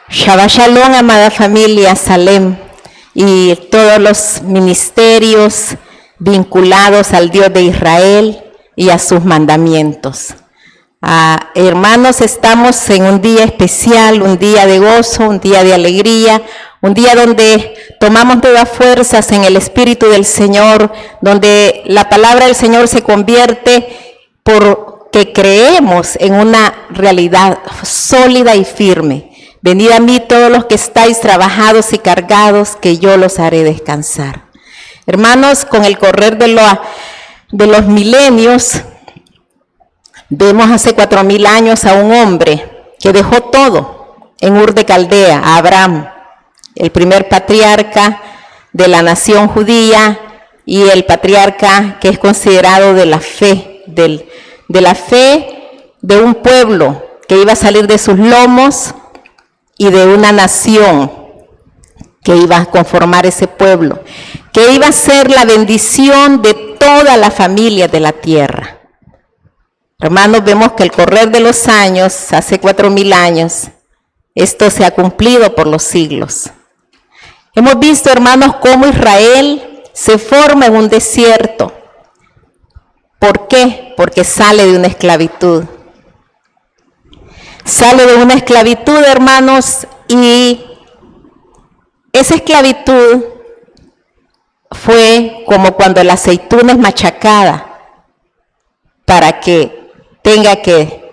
Shabbat Shalom, amada familia Salem, y todos los ministerios vinculados al Dios de Israel y a sus mandamientos. Hermanos, estamos en un día especial, un día de gozo, un día de alegría, un día donde tomamos nuevas fuerzas en el Espíritu del Señor, donde la palabra del Señor se convierte porque creemos en una realidad sólida y firme. Venid a mí todos los que estáis trabajados y cargados, que yo los haré descansar. Hermanos, con el correr de los milenios, vemos hace 4000 años a un hombre que dejó todo en Ur de Caldea, a Abraham, el primer patriarca de la nación judía y el patriarca que es considerado de la fe, de la fe de un pueblo que iba a salir de sus lomos y de una nación que iba a conformar ese pueblo, que iba a ser la bendición de toda la familia de la tierra. Hermanos, vemos que al correr de los años, hace 4000 años, esto se ha cumplido por los siglos. Hemos visto, hermanos, cómo Israel se forma en un desierto. ¿Por qué? Porque sale de una esclavitud. Sale de una esclavitud, hermanos, y esa esclavitud fue como cuando la aceituna es machacada para que tenga que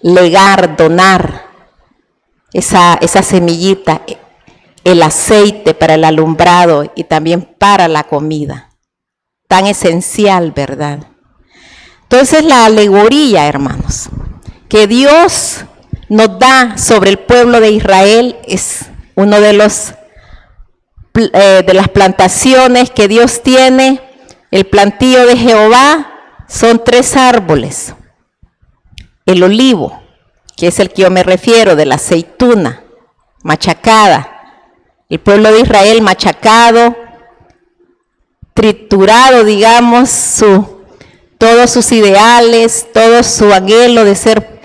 legar, donar esa semillita, el aceite para el alumbrado y también para la comida. Tan esencial, ¿verdad? Entonces la alegoría, hermanos, que Dios nos da sobre el pueblo de Israel es uno de las plantaciones que Dios tiene. El plantío de Jehová son 3 árboles. El olivo, que es el que yo me refiero, de la aceituna machacada. El pueblo de Israel machacado, triturado, digamos, todos sus ideales, todo su anhelo de ser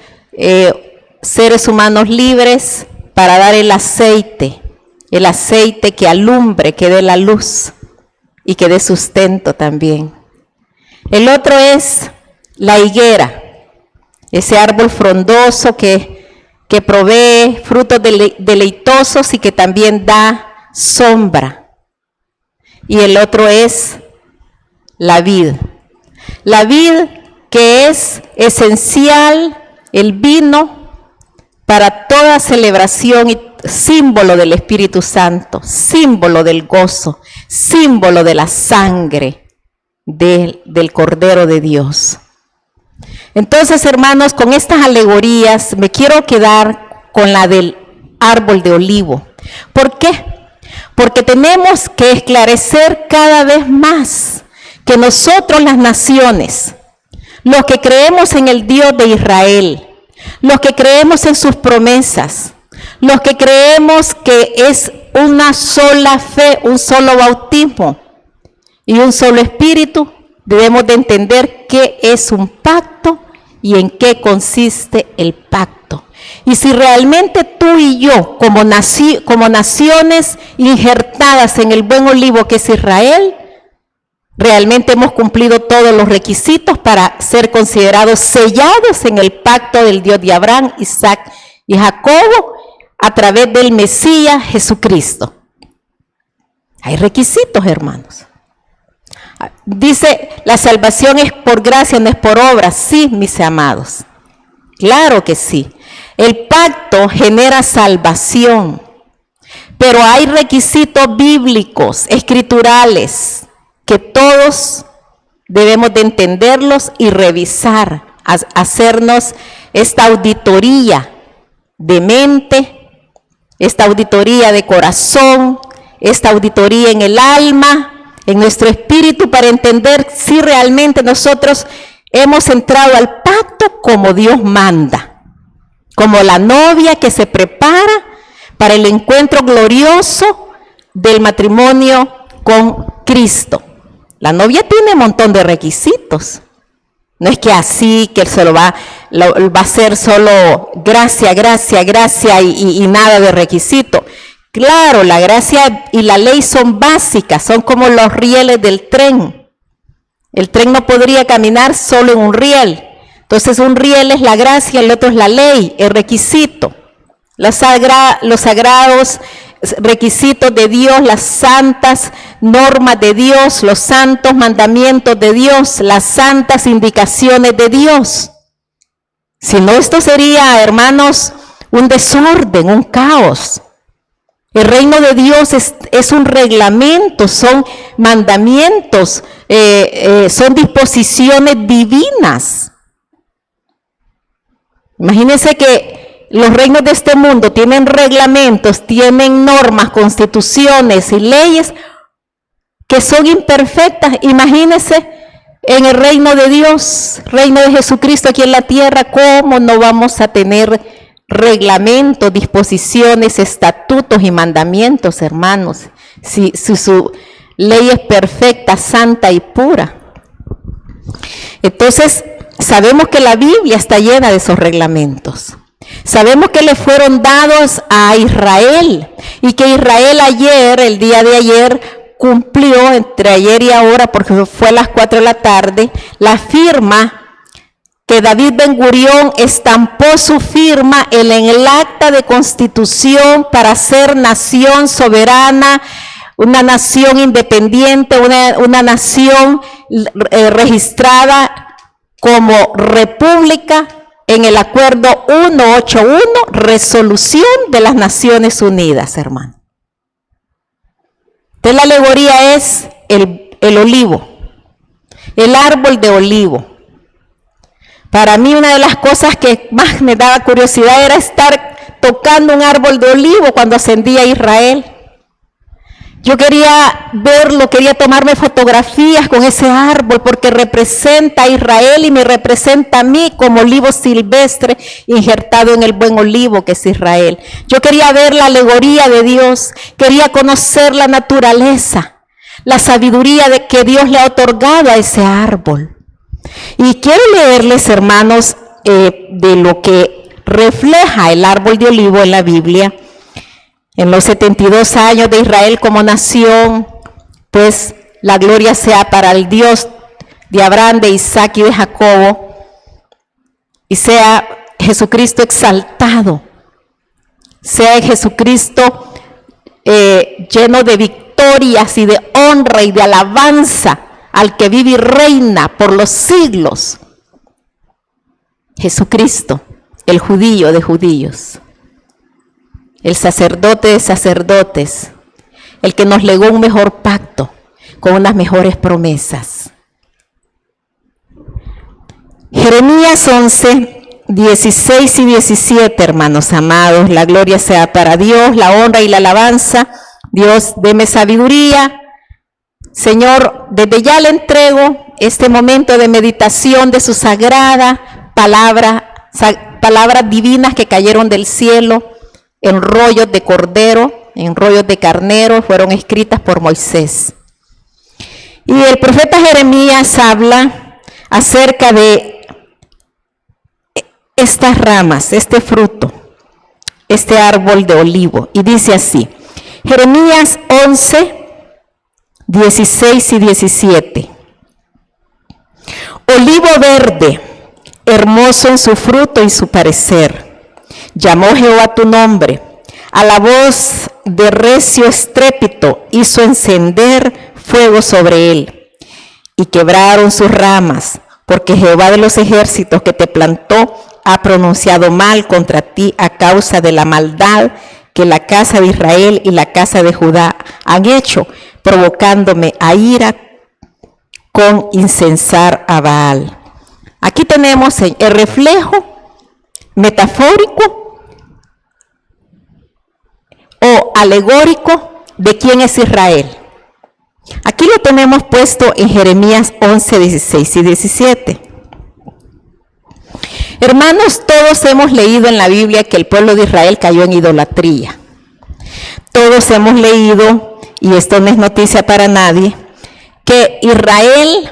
seres humanos libres, para dar el aceite que alumbre, que dé la luz y que dé sustento también. El otro es la higuera, ese árbol frondoso que provee frutos deleitosos y que también da sombra. Y el otro es la vid. La vid, que es esencial, el vino, para toda celebración y símbolo del Espíritu Santo, símbolo del gozo, símbolo de la sangre del Cordero de Dios. Entonces, hermanos, con estas alegorías me quiero quedar con la del árbol de olivo. ¿Por qué? Porque tenemos que esclarecer cada vez más que nosotros, las naciones, los que creemos en el Dios de Israel, los que creemos en sus promesas, los que creemos que es una sola fe, un solo bautismo y un solo espíritu, debemos de entender qué es un pacto y en qué consiste el pacto. Y si realmente tú y yo, como naciones injertadas en el buen olivo que es Israel, realmente hemos cumplido todos los requisitos para ser considerados sellados en el pacto del Dios de Abraham, Isaac y Jacobo a través del Mesías Jesucristo. Hay requisitos, hermanos. Dice, la salvación es por gracia, no es por obras. Sí, mis amados. Claro que sí. El pacto genera salvación, pero hay requisitos bíblicos, escriturales, que todos debemos de entenderlos y revisar, hacernos esta auditoría de mente, esta auditoría de corazón, esta auditoría en el alma, en nuestro espíritu, para entender si realmente nosotros hemos entrado al pacto como Dios manda, como la novia que se prepara para el encuentro glorioso del matrimonio con Cristo. La novia tiene un montón de requisitos, No es que así, que va a ser solo gracia, gracia, gracia y nada de requisito. Claro, la gracia y la ley son básicas, son como los rieles del tren. El tren no podría caminar solo en un riel. Entonces un riel es la gracia, el otro es la ley, el requisito. Los sagrados requisitos de Dios, las santas normas de Dios, los santos mandamientos de Dios, las santas indicaciones de Dios. Si no, esto sería, hermanos, un desorden, un caos. El reino de Dios es un reglamento, son mandamientos, son disposiciones divinas. Imagínense que los reinos de este mundo tienen reglamentos, tienen normas, constituciones y leyes que son imperfectas. Imagínense en el reino de Dios, reino de Jesucristo aquí en la tierra, ¿cómo no vamos a tener reglamentos, disposiciones, estatutos y mandamientos, hermanos? Si su ley es perfecta, santa y pura. Entonces, sabemos que la Biblia está llena de esos reglamentos. Sabemos que le fueron dados a Israel y que Israel el día de ayer, cumplió entre ayer y ahora, porque fue a las 4 de la tarde, la firma que David Ben-Gurión estampó su firma en el acta de constitución para ser nación soberana, una nación independiente, una nación registrada como república en el acuerdo 181, resolución de las Naciones Unidas, hermano. Entonces la alegoría es el olivo, el árbol de olivo. Para mí una de las cosas que más me daba curiosidad era estar tocando un árbol de olivo cuando ascendía a Israel. Yo quería verlo, quería tomarme fotografías con ese árbol porque representa a Israel y me representa a mí como olivo silvestre injertado en el buen olivo que es Israel. Yo quería ver la alegoría de Dios, quería conocer la naturaleza, la sabiduría de que Dios le ha otorgado a ese árbol. Y quiero leerles, hermanos, de lo que refleja el árbol de olivo en la Biblia. En los 72 años de Israel como nación, pues la gloria sea para el Dios de Abraham, de Isaac y de Jacobo, y sea Jesucristo exaltado, sea Jesucristo lleno de victorias y de honra y de alabanza al que vive y reina por los siglos. Jesucristo, el judío de judíos, el sacerdote de sacerdotes, el que nos legó un mejor pacto con unas mejores promesas. Jeremías 11, 16 y 17, hermanos amados, la gloria sea para Dios, la honra y la alabanza. Dios, deme sabiduría. Señor, desde ya le entrego este momento de meditación de su sagrada palabra, palabras divinas que cayeron del cielo, en rollos de cordero, en rollos de carnero, fueron escritas por Moisés. Y el profeta Jeremías habla acerca de estas ramas, este fruto, este árbol de olivo. Y dice así, Jeremías 11, 16 y 17. Olivo verde, hermoso en su fruto y su parecer. Llamó Jehová tu nombre, a la voz de recio estrépito hizo encender fuego sobre él, y quebraron sus ramas, porque Jehová de los ejércitos que te plantó ha pronunciado mal contra ti a causa de la maldad que la casa de Israel y la casa de Judá han hecho, provocándome a ira con incensar a Baal. Aquí tenemos el reflejo metafórico o alegórico de quién es Israel. Aquí lo tenemos puesto en Jeremías 11, 16 y 17. Hermanos, todos hemos leído en la Biblia que el pueblo de Israel cayó en idolatría. Todos hemos leído, y esto no es noticia para nadie, que Israel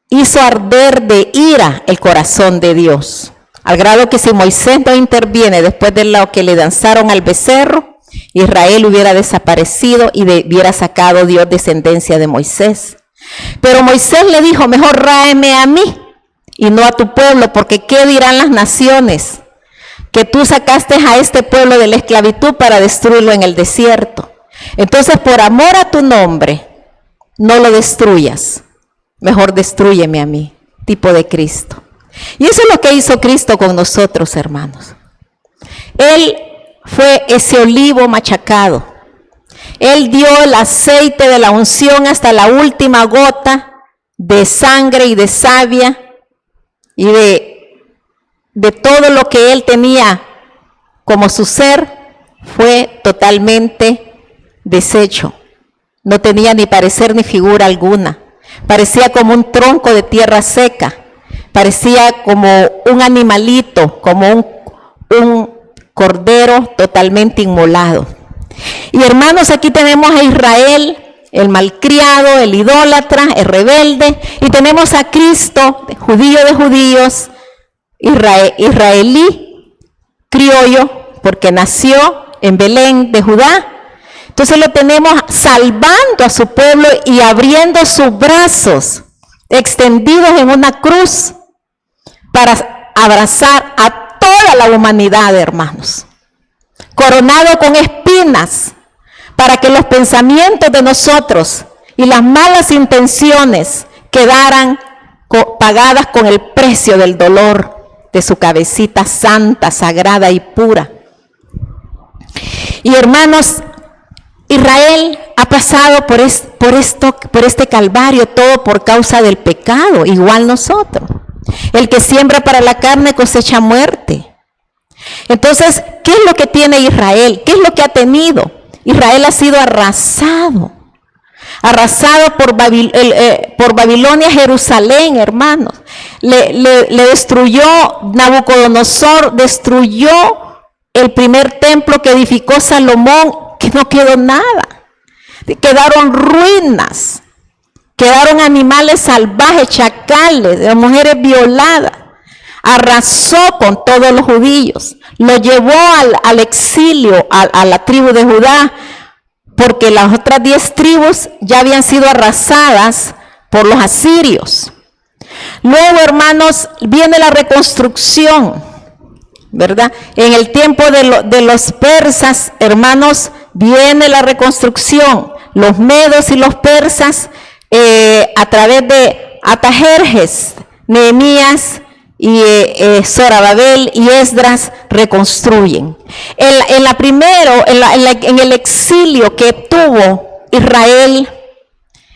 hizo arder de ira el corazón de Dios, al grado que si Moisés no interviene después de lo que le lanzaron al becerro, Israel hubiera desaparecido y hubiera sacado Dios descendencia de Moisés. Pero Moisés le dijo, mejor ráeme a mí y no a tu pueblo, porque ¿qué dirán las naciones? Que tú sacaste a este pueblo de la esclavitud para destruirlo en el desierto. Entonces, por amor a tu nombre, no lo destruyas. Mejor destrúyeme a mí, tipo de Cristo. Y eso es lo que hizo Cristo con nosotros, hermanos. Él fue ese olivo machacado. Él dio el aceite de la unción hasta la última gota de sangre y de savia y de todo lo que él tenía como su ser, fue totalmente deshecho. No tenía ni parecer ni figura alguna. Parecía como un tronco de tierra seca. Parecía como un animalito, como un cordero totalmente inmolado. Y hermanos, aquí tenemos a Israel, el malcriado, el idólatra, el rebelde, y tenemos a Cristo, judío de judíos, israelí, criollo, porque nació en Belén de Judá. Entonces lo tenemos salvando a su pueblo y abriendo sus brazos extendidos en una cruz para abrazar a toda la humanidad, hermanos. Coronado con espinas, para que los pensamientos de nosotros y las malas intenciones quedaran pagadas con el precio del dolor de su cabecita santa, sagrada y pura. Y hermanos, Israel ha pasado por este calvario, todo por causa del pecado, igual nosotros. El que siembra para la carne cosecha muerte. Entonces, ¿qué es lo que tiene Israel? ¿Qué es lo que ha tenido? Israel ha sido arrasado por Babilonia, Jerusalén, hermanos. Le destruyó Nabucodonosor, destruyó el primer templo que edificó Salomón, que no quedó nada. Quedaron ruinas, quedaron animales salvajes, chacales, mujeres violadas. Arrasó con todos los judíos, lo llevó al exilio, a la tribu de Judá, porque las otras 10 tribus ya habían sido arrasadas por los asirios. Luego, hermanos, viene la reconstrucción, ¿verdad? En el tiempo de los persas, hermanos, viene la reconstrucción. Los medos y los persas, a través de Artajerjes, Nehemías y Zorobabel y Esdras reconstruyen. En el exilio que tuvo Israel,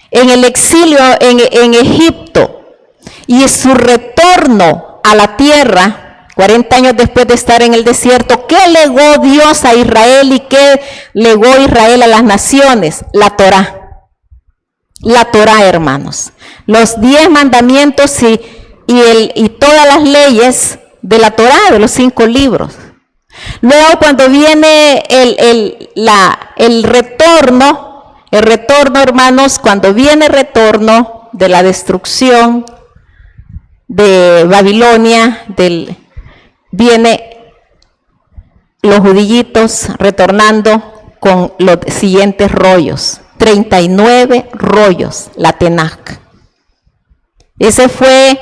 en el exilio en Egipto y su retorno a la tierra, 40 años después de estar en el desierto, ¿qué legó Dios a Israel y qué legó Israel a las naciones? La Torá. La Torá, hermanos. Los 10 mandamientos y todas las leyes de la Torá, de los 5 libros. Luego, cuando viene el retorno, hermanos, cuando viene el retorno de la destrucción de Babilonia, viene los judíitos retornando con los siguientes rollos, 39 rollos, la Tenach. Ese fue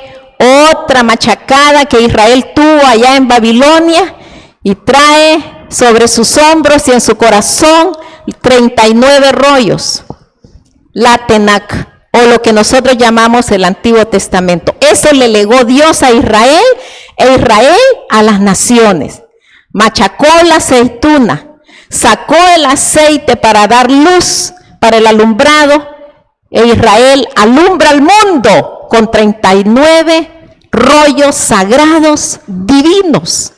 otra machacada que Israel tuvo allá en Babilonia y trae sobre sus hombros y en su corazón 39 rollos, la Tenach, o lo que nosotros llamamos el Antiguo Testamento. Eso le legó Dios a Israel e Israel a las naciones. Machacó la aceituna, sacó el aceite para dar luz para el alumbrado, e Israel alumbra al mundo con 39 rollos sagrados divinos.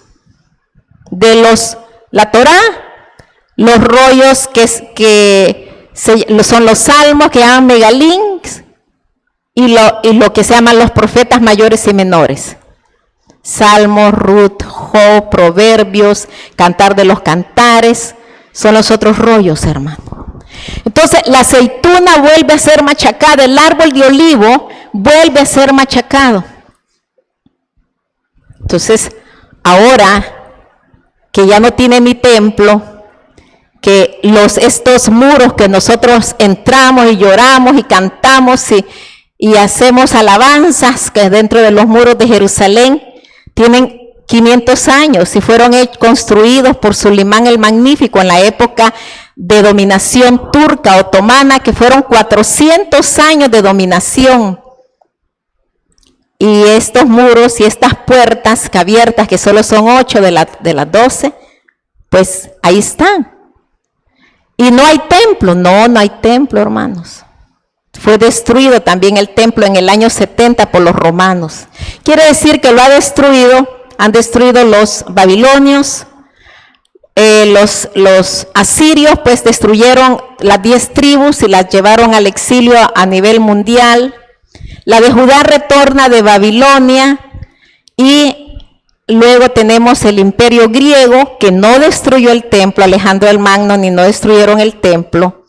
La Torá, los rollos que son los salmos, que llaman megalins, y lo que se llaman los profetas mayores y menores. Salmos, Ruth, Job, Proverbios, Cantar de los Cantares, son los otros rollos, hermano. Entonces la aceituna vuelve a ser machacada, el árbol de olivo vuelve a ser machacado. Entonces, ahora que ya no tiene mi templo, que estos muros que nosotros entramos y lloramos y cantamos y hacemos alabanzas que dentro de los muros de Jerusalén tienen 500 años y fueron construidos por Sulimán el Magnífico en la época de dominación turca otomana, que fueron 400 años de dominación. Y estos muros y estas puertas abiertas, que solo son 8 de las 12, pues ahí están. Y no hay templo, no hay templo, hermanos. Fue destruido también el templo en el año 70 por los romanos. Quiere decir que lo han destruido los babilonios, los asirios, pues destruyeron las 10 tribus y las llevaron al exilio a nivel mundial. La de Judá retorna de Babilonia y luego tenemos el imperio griego que no destruyó el templo, Alejandro el Magno, ni no destruyeron el templo,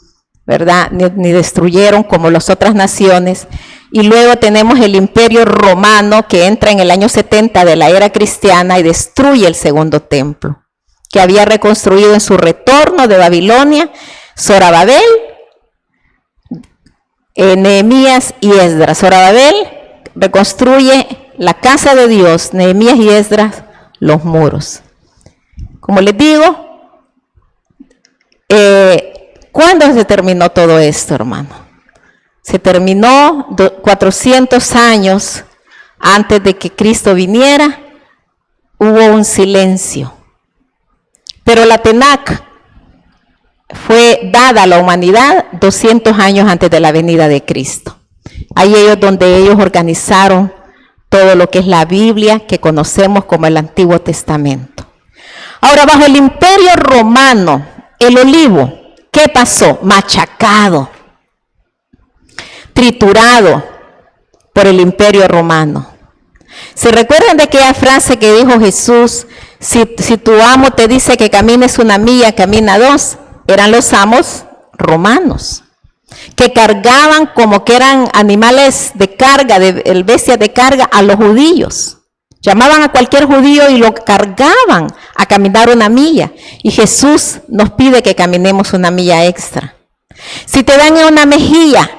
¿verdad? Ni destruyeron como las otras naciones. Y luego tenemos el imperio romano que entra en el año 70 de la era cristiana y destruye el segundo templo, que había reconstruido en su retorno de Babilonia Zorobabel, Nehemías y Esdras. Zorobabel reconstruye la casa de Dios, Nehemías y Esdras los muros. Como les digo, ¿cuándo se terminó todo esto, hermano? Se terminó 400 años antes de que Cristo viniera. Hubo un silencio. Pero la Tenac fue dada a la humanidad 200 años antes de la venida de Cristo. Ahí donde ellos organizaron todo lo que es la Biblia, que conocemos como el Antiguo Testamento. Ahora, bajo el Imperio Romano, el olivo, ¿qué pasó? Machacado, triturado por el Imperio Romano. ¿Se recuerdan de aquella frase que dijo Jesús? Si tu amo te dice que camines 1 milla, camina 2. Eran los amos romanos, que cargaban como que eran animales de carga, bestias de carga a los judíos. Llamaban a cualquier judío y lo cargaban a caminar 1 milla. Y Jesús nos pide que caminemos 1 milla extra. Si te dan en una mejilla,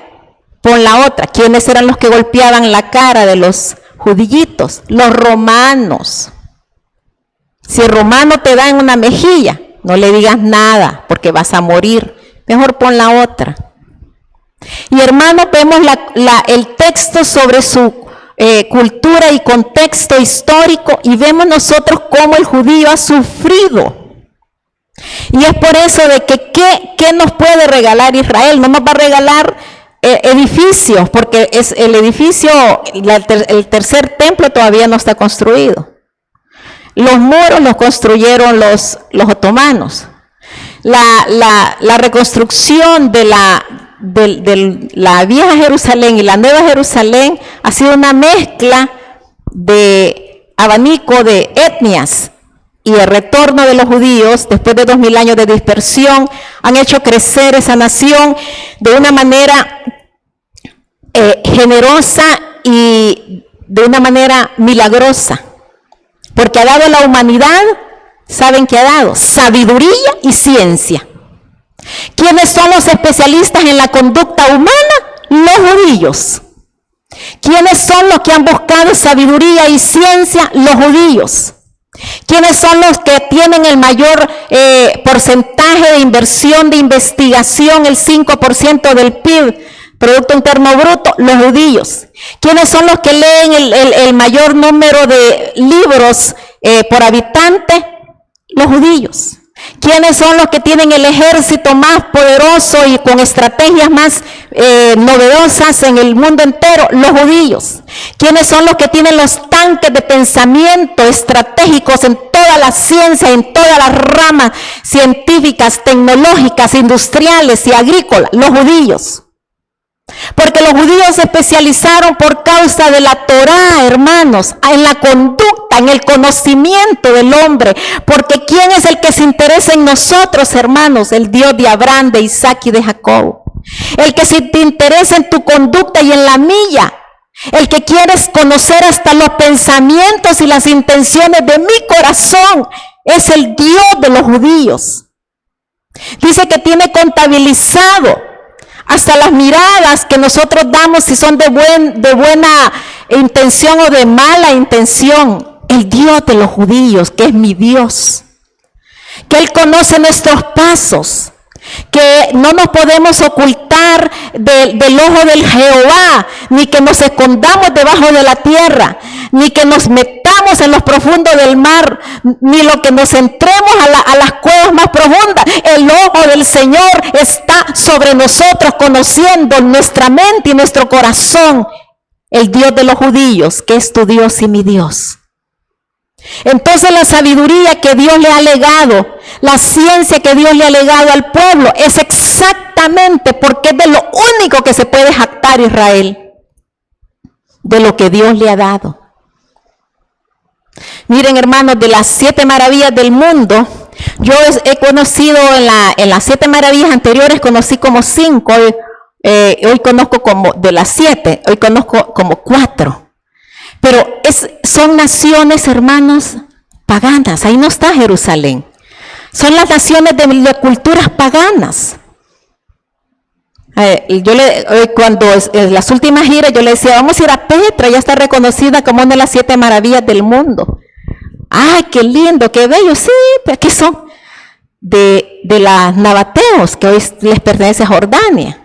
pon la otra. ¿Quiénes eran los que golpeaban la cara de los judillitos? Los romanos. Si el romano te da en una mejilla, no le digas nada porque vas a morir. Mejor pon la otra. Y hermanos, vemos el texto sobre su cultura y contexto histórico y vemos nosotros cómo el judío ha sufrido. Y es por eso de que ¿qué nos puede regalar Israel? No nos va a regalar edificios, porque el edificio, el tercer templo todavía no está construido. Los muros los construyeron los otomanos. La reconstrucción de la vieja Jerusalén y la nueva Jerusalén ha sido una mezcla de abanico de etnias, y el retorno de los judíos después de 2000 años de dispersión han hecho crecer esa nación de una manera generosa y de una manera milagrosa, porque ha dado a la humanidad, ¿saben qué ha dado? Sabiduría y ciencia. ¿Quiénes son los especialistas en la conducta humana? Los judíos. ¿Quiénes son los que han buscado sabiduría y ciencia? Los judíos. ¿Quiénes son los que tienen el mayor porcentaje de inversión de investigación, el 5% del PIB, Producto Interno Bruto? Los judíos. ¿Quiénes son los que leen el mayor número de libros por habitante? Los judíos. ¿Quiénes son los que tienen el ejército más poderoso y con estrategias más novedosas en el mundo entero? Los judíos. ¿Quiénes son los que tienen los tanques de pensamiento estratégicos en toda la ciencia, en todas las ramas científicas, tecnológicas, industriales y agrícolas? Los judíos. Porque los judíos se especializaron por causa de la Torá, hermanos, en la conducta, en el conocimiento del hombre. Porque ¿quién es el que se interesa en nosotros, hermanos? El Dios de Abraham, de Isaac y de Jacob. El que se te interesa en tu conducta y en la mía. El que quieres conocer hasta los pensamientos y las intenciones de mi corazón. Es el Dios de los judíos. Dice que tiene contabilizado hasta las miradas que nosotros damos, si son de buena intención o de mala intención. El Dios de los judíos, que es mi Dios. Que Él conoce nuestros pasos. Que no nos podemos ocultar del ojo del Jehová, ni que nos escondamos debajo de la tierra, ni que nos metamos en los profundos del mar, ni lo que nos entremos a las cuevas más profundas. El ojo del Señor está sobre nosotros, conociendo nuestra mente y nuestro corazón. El Dios de los judíos, que es tu Dios y mi Dios. Entonces la sabiduría que Dios le ha legado, la ciencia que Dios le ha legado al pueblo, es exactamente porque es de lo único que se puede jactar Israel, de lo que Dios le ha dado. Miren, hermanos, de las 7 maravillas del mundo, yo he conocido en las 7 maravillas anteriores, conocí como 5, hoy conozco como de las 7, hoy conozco como 4. Pero son naciones, hermanos, paganas. Ahí no está Jerusalén. Son las naciones de culturas paganas. Cuando en las últimas giras yo le decía, vamos a ir a Petra, ya está reconocida como una de las 7 maravillas del mundo. ¡Ay, qué lindo, qué bello! Sí, pero aquí son de las nabateos, que hoy les pertenece a Jordania.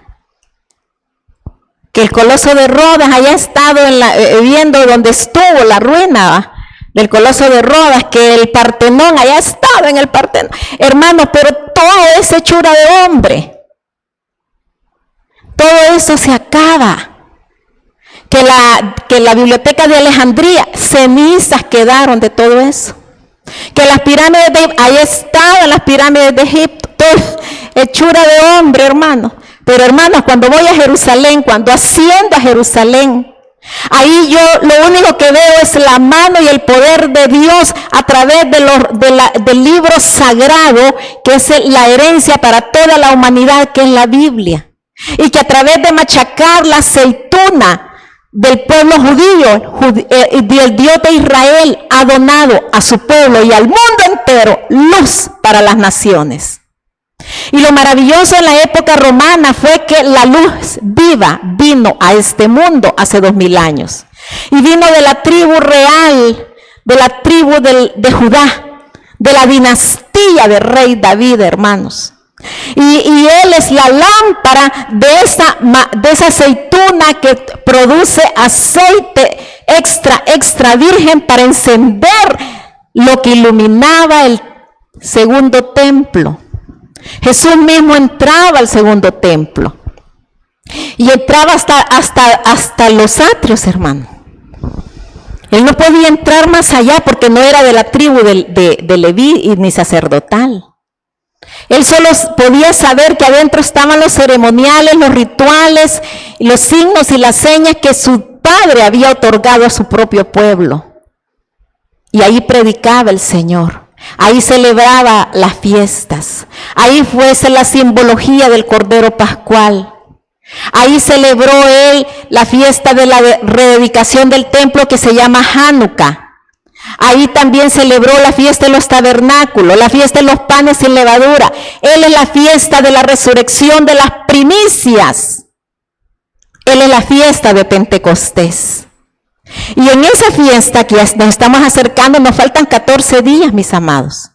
Que el coloso de Rodas haya estado viendo donde estuvo la ruina del coloso de Rodas, que el Partenón haya estado en el Partenón. Hermanos, pero todo es hechura de hombre. Todo eso se acaba. Que la biblioteca de Alejandría, cenizas quedaron de todo eso. Que las pirámides ahí estaban las pirámides de Egipto, todo hechura de hombre, hermanos. Pero hermanos, cuando voy a Jerusalén, cuando asciendo a Jerusalén, ahí yo lo único que veo es la mano y el poder de Dios a través del libro sagrado, que es la herencia para toda la humanidad, que es la Biblia. Y que a través de machacar la aceituna del pueblo judío, el Dios de Israel ha donado a su pueblo y al mundo entero luz para las naciones. Y lo maravilloso en la época romana fue que la luz viva vino a este mundo hace 2000 años. Y vino de la tribu real, de la tribu de Judá, de la dinastía del rey David, hermanos. Y él es la lámpara de esa aceituna que produce aceite extra virgen para encender lo que iluminaba el segundo templo. Jesús mismo entraba al segundo templo y entraba hasta los atrios, hermano. Él no podía entrar más allá porque no era de la tribu de Leví ni sacerdotal. Él solo podía saber que adentro estaban los ceremoniales, los rituales, los signos y las señas que su padre había otorgado a su propio pueblo. Y ahí predicaba el Señor. Ahí celebraba las fiestas. Ahí fuese la simbología del Cordero Pascual. Ahí celebró él la fiesta de la rededicación del templo que se llama Hanukkah. Ahí también celebró la fiesta de los tabernáculos, la fiesta de los panes sin levadura. Él es la fiesta de la resurrección de las primicias. Él es la fiesta de Pentecostés. Y en esa fiesta que nos estamos acercando, nos faltan 14 días, mis amados.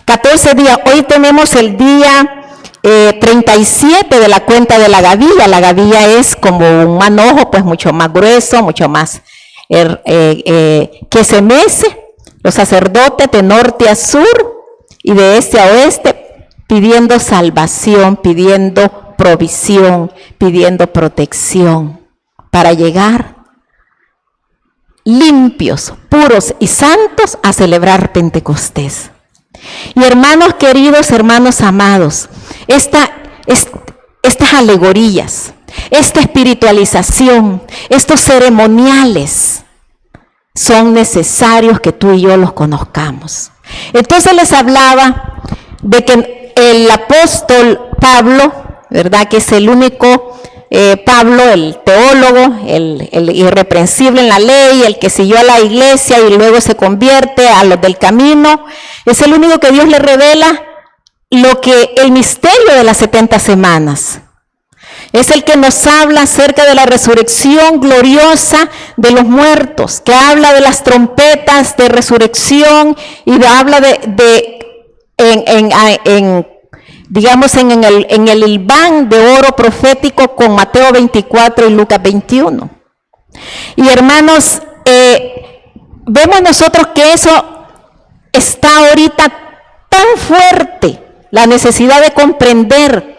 14 días. Hoy tenemos el día 37 de la cuenta de la gavilla. La gavilla es como un manojo, pues mucho más grueso, mucho más que se mece. Los sacerdotes de norte a sur y de este a oeste, pidiendo salvación, pidiendo provisión, pidiendo protección para llegar limpios, puros y santos a celebrar Pentecostés. Y hermanos queridos, hermanos amados, estas alegorías, esta espiritualización, estos ceremoniales, son necesarios que tú y yo los conozcamos. Entonces les hablaba de que el apóstol Pablo, ¿verdad? Que es el único Pablo, el teólogo, el irreprensible en la ley, el que siguió a la iglesia y luego se convierte a los del camino, es el único que Dios le revela el misterio de las 70 semanas. Es el que nos habla acerca de la resurrección gloriosa de los muertos, que habla de las trompetas de resurrección y habla digamos en el hilván de oro profético con Mateo 24 y Lucas 21. Y hermanos, vemos nosotros que eso está ahorita tan fuerte, la necesidad de comprender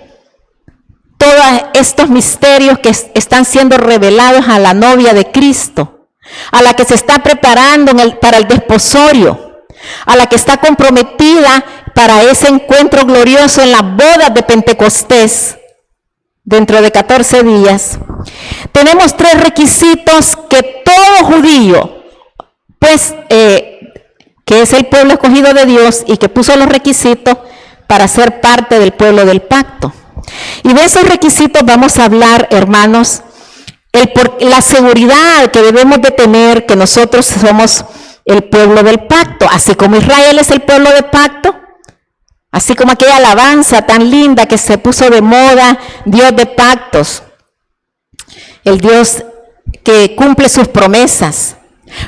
todos estos misterios que están siendo revelados a la novia de Cristo, a la que se está preparando para el desposorio, a la que está comprometida para ese encuentro glorioso en las bodas de Pentecostés, dentro de 14 días. Tenemos 3 requisitos que todo judío, pues, que es el pueblo escogido de Dios y que puso los requisitos para ser parte del pueblo del pacto. Y de esos requisitos vamos a hablar, hermanos, la seguridad que debemos de tener que nosotros somos el pueblo del pacto, así como Israel es el pueblo del pacto, así como aquella alabanza tan linda que se puso de moda, Dios de pactos, el Dios que cumple sus promesas.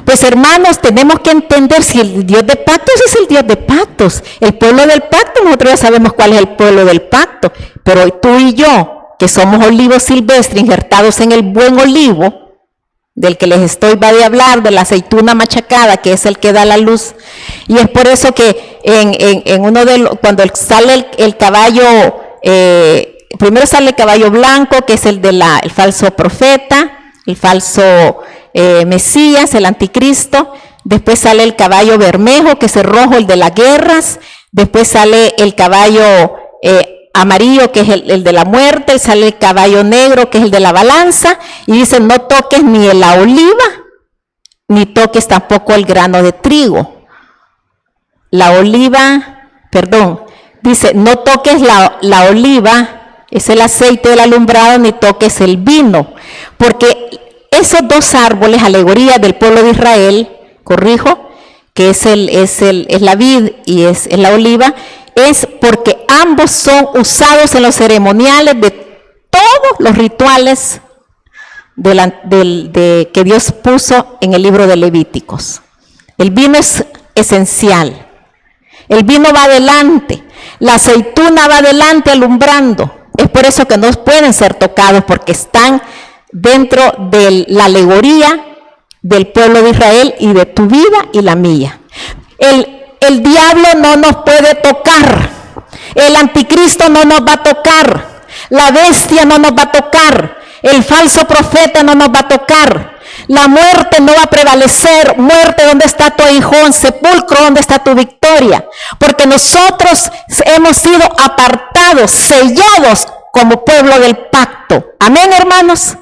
Pues hermanos, tenemos que entender si el Dios de pactos es el Dios de pactos, el pueblo del pacto, nosotros ya sabemos cuál es el pueblo del pacto, pero tú y yo, que somos olivos silvestres injertados en el buen olivo, del que les estoy va a hablar, de la aceituna machacada, que es el que da la luz, y es por eso que cuando sale el caballo, primero sale el caballo blanco, que es el falso profeta, el falso Mesías, el anticristo, después sale el caballo bermejo, que es el rojo, el de las guerras, después sale el caballo amarillo, que es el de la muerte, sale el caballo negro, que es el de la balanza, y dice, no toques ni la oliva, ni toques tampoco el grano de trigo. Dice, no toques la oliva, es el aceite del alumbrado, ni toques el vino, porque esos 2 árboles, alegorías del pueblo de Israel, corrijo, que es la vid y es la oliva, es porque ambos son usados en los ceremoniales de todos los rituales que Dios puso en el libro de Levíticos. El vino es esencial, el vino va adelante, la aceituna va adelante alumbrando, es por eso que no pueden ser tocados, porque están dentro de la alegoría del pueblo de Israel y de tu vida y la mía. El diablo no nos puede tocar, el anticristo no nos va a tocar, la bestia no nos va a tocar, el falso profeta no nos va a tocar, la muerte no va a prevalecer. Muerte, ¿dónde está tu aguijón? Sepulcro, ¿dónde está tu victoria? Porque nosotros hemos sido apartados, sellados como pueblo del pacto. Amén, hermanos.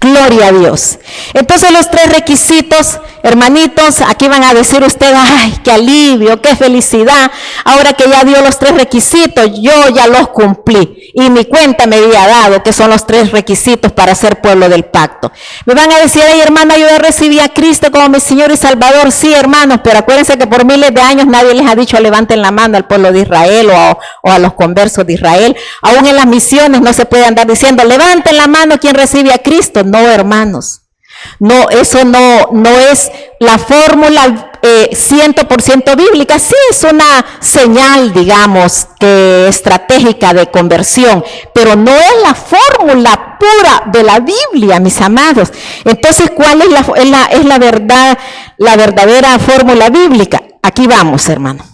Gloria a Dios. Entonces los 3 requisitos, hermanitos, aquí van a decir ustedes, ay, qué alivio, qué felicidad. Ahora que ya dio los 3 requisitos, yo ya los cumplí. Y mi cuenta me había dado que son los 3 requisitos para ser pueblo del pacto. Me van a decir, ay, hermana, yo ya recibí a Cristo como mi Señor y Salvador. Sí, hermanos, pero acuérdense que por miles de años nadie les ha dicho levanten la mano al pueblo de Israel o a los conversos de Israel. Aún en las misiones no se puede andar diciendo, levanten la mano quien recibe a Cristo. No, hermanos, no, eso no es la fórmula 100% bíblica. Sí es una señal, digamos, que estratégica de conversión, pero no es la fórmula pura de la Biblia, mis amados. Entonces, ¿cuál es la verdadera fórmula bíblica? Aquí vamos, hermano.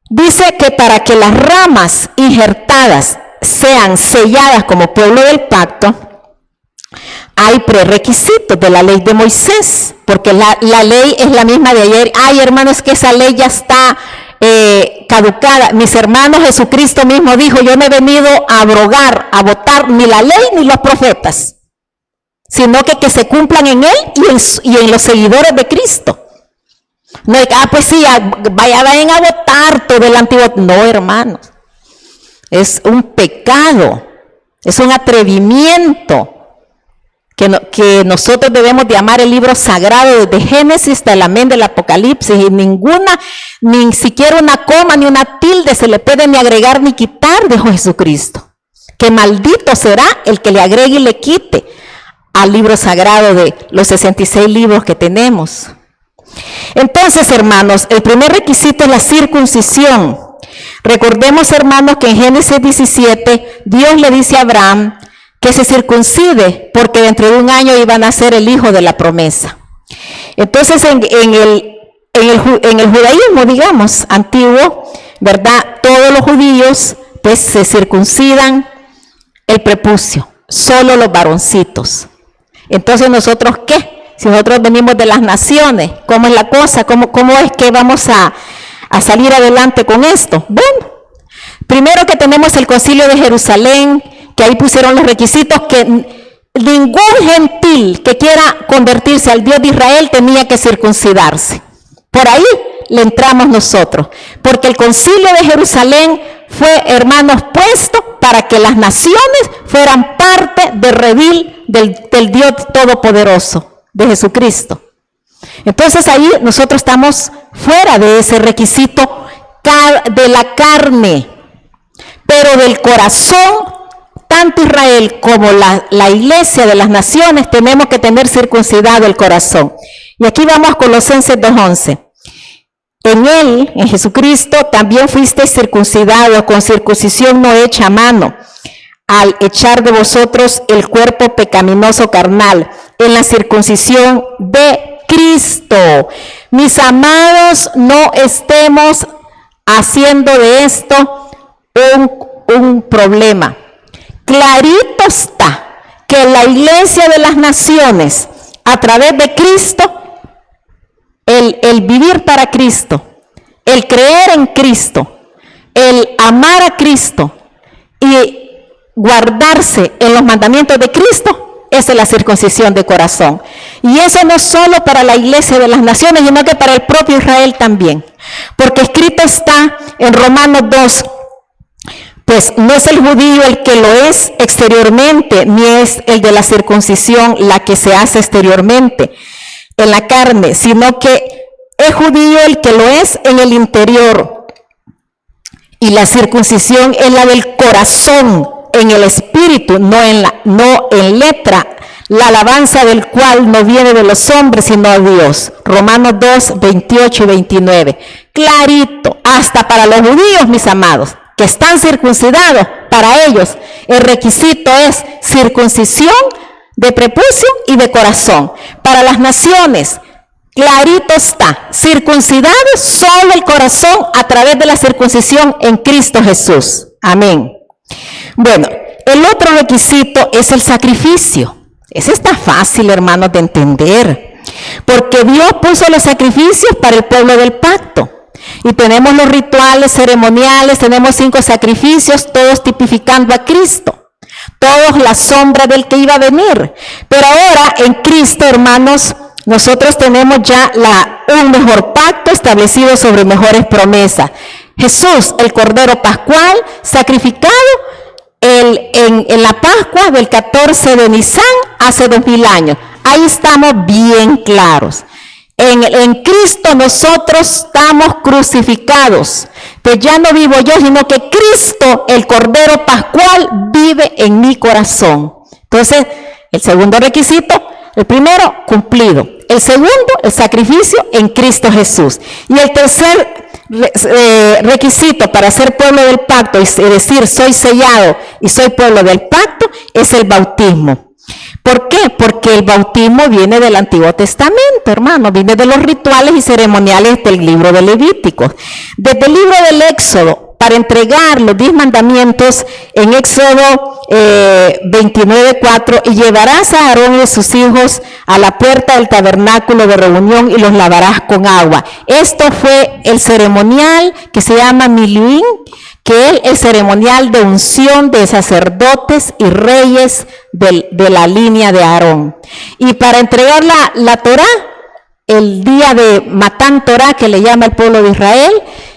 Dice que para que las ramas injertadas sean selladas como pueblo del pacto, hay prerequisitos de la ley de Moisés, porque la ley es la misma de ayer. Ay, hermanos, que esa ley ya está caducada. Mis hermanos, Jesucristo mismo dijo, yo no he venido a abrogar, a votar ni la ley ni los profetas, sino que se cumplan en él y en los seguidores de Cristo. No, pues sí, vayan a votar todo el antiguo. No, hermanos, es un pecado, es un atrevimiento que nosotros debemos de amar el libro sagrado desde Génesis hasta el amén del Apocalipsis, y ni siquiera una coma ni una tilde se le puede ni agregar ni quitar, dijo Jesucristo. Que maldito será el que le agregue y le quite al libro sagrado de los 66 libros que tenemos. Entonces, hermanos, el primer requisito es la circuncisión. Recordemos, hermanos, que en Génesis 17 Dios le dice a Abraham que se circuncide porque dentro de un año iba a nacer el hijo de la promesa. Entonces, en el judaísmo, digamos, antiguo, ¿verdad? Todos los judíos pues se circuncidan el prepucio, solo los varoncitos. Entonces, ¿nosotros qué? Si nosotros venimos de las naciones, ¿cómo es la cosa? ¿Cómo es que vamos a salir adelante con esto? Bueno, primero que tenemos el Concilio de Jerusalén, que ahí pusieron los requisitos que ningún gentil que quiera convertirse al Dios de Israel tenía que circuncidarse. Por ahí le entramos nosotros, porque el Concilio de Jerusalén fue, hermanos, puesto para que las naciones fueran parte del redil del Dios Todopoderoso, de Jesucristo. Entonces ahí nosotros estamos fuera de ese requisito de la carne, pero del corazón. Tanto Israel como la iglesia de las naciones tenemos que tener circuncidado el corazón. Y aquí vamos a Colosenses 2:11. En él, en Jesucristo, también fuisteis circuncidados con circuncisión no hecha a mano, al echar de vosotros el cuerpo pecaminoso carnal, en la circuncisión de Cristo. Mis amados, no estemos haciendo de esto un problema. Clarito está que la iglesia de las naciones, a través de Cristo, el vivir para Cristo, el creer en Cristo, el amar a Cristo y guardarse en los mandamientos de Cristo, esa es la circuncisión de corazón. Y eso no solo para la iglesia de las naciones, sino que para el propio Israel también. Porque escrito está en Romanos 2, pues no es el judío el que lo es exteriormente, ni es el de la circuncisión la que se hace exteriormente en la carne, sino que es judío el que lo es en el interior. Y la circuncisión es la del corazón, en el espíritu, no en letra, la alabanza del cual no viene de los hombres, sino de Dios. Romanos 2, 28 y 29. Clarito, hasta para los judíos, mis amados, que están circuncidados, para ellos el requisito es circuncisión de prepucio y de corazón. Para las naciones, clarito está, circuncidado solo el corazón a través de la circuncisión en Cristo Jesús. Amén. Bueno, el otro requisito es el sacrificio. Ese está fácil, hermanos, de entender, porque Dios puso los sacrificios para el pueblo del pacto. Y tenemos los rituales ceremoniales, tenemos 5 sacrificios, todos tipificando a Cristo, todos la sombra del que iba a venir. Pero ahora en Cristo, hermanos, nosotros tenemos ya un mejor pacto establecido sobre mejores promesas. Jesús, el Cordero Pascual, sacrificado en la Pascua del 14 de Nisan hace 2000 años. Ahí estamos bien claros. En Cristo nosotros estamos crucificados, pues ya no vivo yo, sino que Cristo, el Cordero Pascual, vive en mi corazón. Entonces, el segundo requisito, el primero, cumplido. El segundo, el sacrificio en Cristo Jesús. Y el tercer requisito para ser pueblo del pacto, es decir, soy sellado y soy pueblo del pacto, es el bautismo. ¿Por qué? Porque el bautismo viene del Antiguo Testamento, hermano, viene de los rituales y ceremoniales del libro de Levítico. Desde el libro del Éxodo, para entregar los 10 mandamientos en Éxodo 29:4, y llevarás a Aarón y a sus hijos a la puerta del tabernáculo de reunión y los lavarás con agua. Esto fue el ceremonial que se llama Miluín, que es el ceremonial de unción de sacerdotes y reyes de la línea de Aarón. Y para entregar la Torá, el día de Matán Torá, que le llama el pueblo de Israel,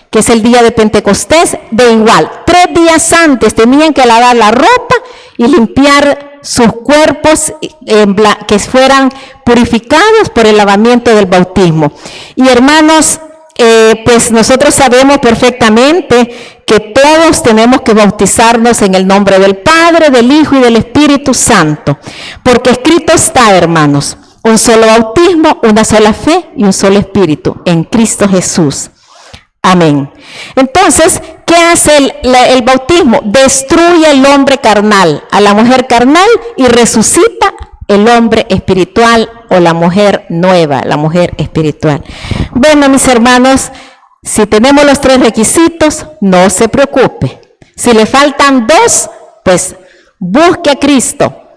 que es el día de Pentecostés, de igual, 3 días antes tenían que lavar la ropa y limpiar sus cuerpos que fueran purificados por el lavamiento del bautismo. Y hermanos, pues nosotros sabemos perfectamente que todos tenemos que bautizarnos en el nombre del Padre, del Hijo y del Espíritu Santo, porque escrito está, hermanos, un solo bautismo, una sola fe y un solo espíritu en Cristo Jesús. Amén. Entonces, ¿qué hace el bautismo? Destruye el hombre carnal, a la mujer carnal, y resucita el hombre espiritual o la mujer nueva, la mujer espiritual. Bueno, mis hermanos, si tenemos los 3 requisitos, no se preocupe. Si le faltan 2, pues busque a Cristo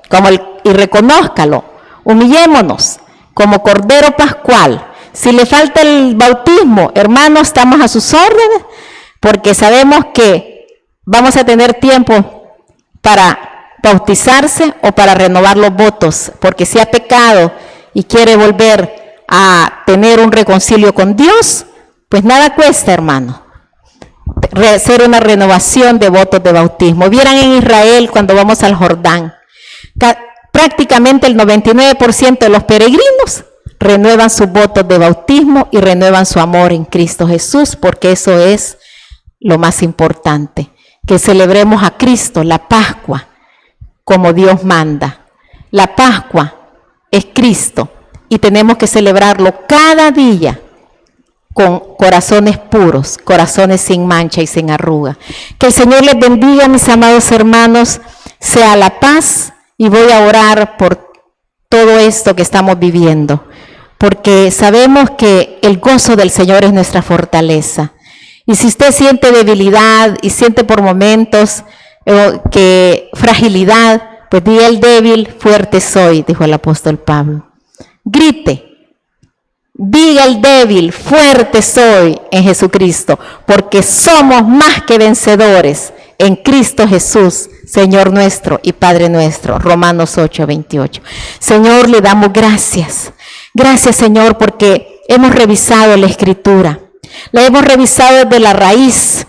y reconózcalo. Humillémonos como Cordero Pascual. Si le falta el bautismo, hermanos, estamos a sus órdenes, porque sabemos que vamos a tener tiempo para bautizarse o para renovar los votos, porque si ha pecado y quiere volver a tener un reconcilio con Dios, pues nada cuesta, hermano, hacer una renovación de votos de bautismo. Vieran en Israel cuando vamos al Jordán, prácticamente el 99% de los peregrinos renuevan sus votos de bautismo y renuevan su amor en Cristo Jesús, porque eso es lo más importante, que celebremos a Cristo, la Pascua, como Dios manda. La Pascua es Cristo y tenemos que celebrarlo cada día con corazones puros, corazones sin mancha y sin arruga. Que el Señor les bendiga, mis amados hermanos, sea la paz, y voy a orar por todo esto que estamos viviendo, porque sabemos que el gozo del Señor es nuestra fortaleza. Y si usted siente debilidad y siente por momentos que fragilidad, pues diga el débil, fuerte soy, dijo el apóstol Pablo. Grite, diga el débil, fuerte soy en Jesucristo, porque somos más que vencedores en Cristo Jesús, Señor nuestro y Padre nuestro. Romanos 8:28. Señor, le damos gracias. Gracias, Señor, porque hemos revisado la Escritura. La hemos revisado desde la raíz,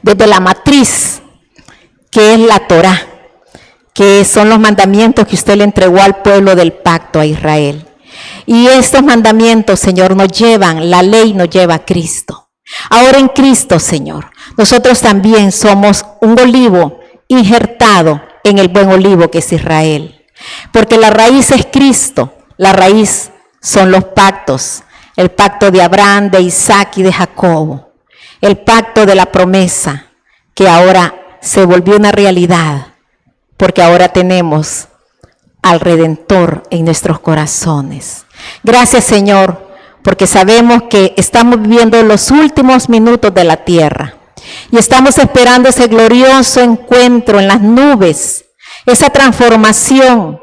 desde la matriz, que es la Torá, que son los mandamientos que usted le entregó al pueblo del pacto, a Israel. Y estos mandamientos, Señor, nos llevan, la ley nos lleva a Cristo. Ahora en Cristo, Señor, nosotros también somos un olivo injertado en el buen olivo que es Israel. Porque la raíz es Cristo, la raíz son los pactos, el pacto de Abraham, de Isaac y de Jacobo, el pacto de la promesa que ahora se volvió una realidad, porque ahora tenemos al Redentor en nuestros corazones. Gracias, Señor, porque sabemos que estamos viviendo los últimos minutos de la tierra y estamos esperando ese glorioso encuentro en las nubes, esa transformación,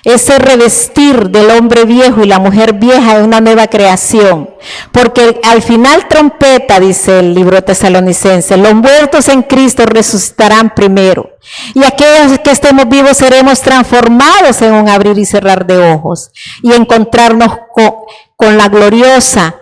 ese revestir del hombre viejo y la mujer vieja en una nueva creación, porque al final trompeta, dice el libro tesalonicense, los muertos en Cristo resucitarán primero, y aquellos que estemos vivos seremos transformados en un abrir y cerrar de ojos, y encontrarnos con la gloriosa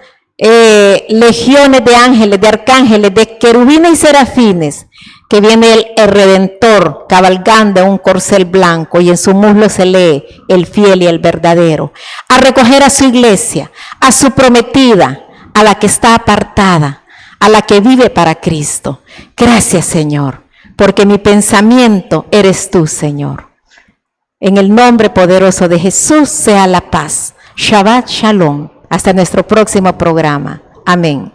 legiones de ángeles, de arcángeles, de querubines y serafines, que viene el Redentor cabalgando en un corcel blanco y en su muslo se lee el fiel y el verdadero, a recoger a su iglesia, a su prometida, a la que está apartada, a la que vive para Cristo. Gracias, Señor, porque mi pensamiento eres tú, Señor. En el nombre poderoso de Jesús sea la paz. Shabbat Shalom. Hasta nuestro próximo programa. Amén.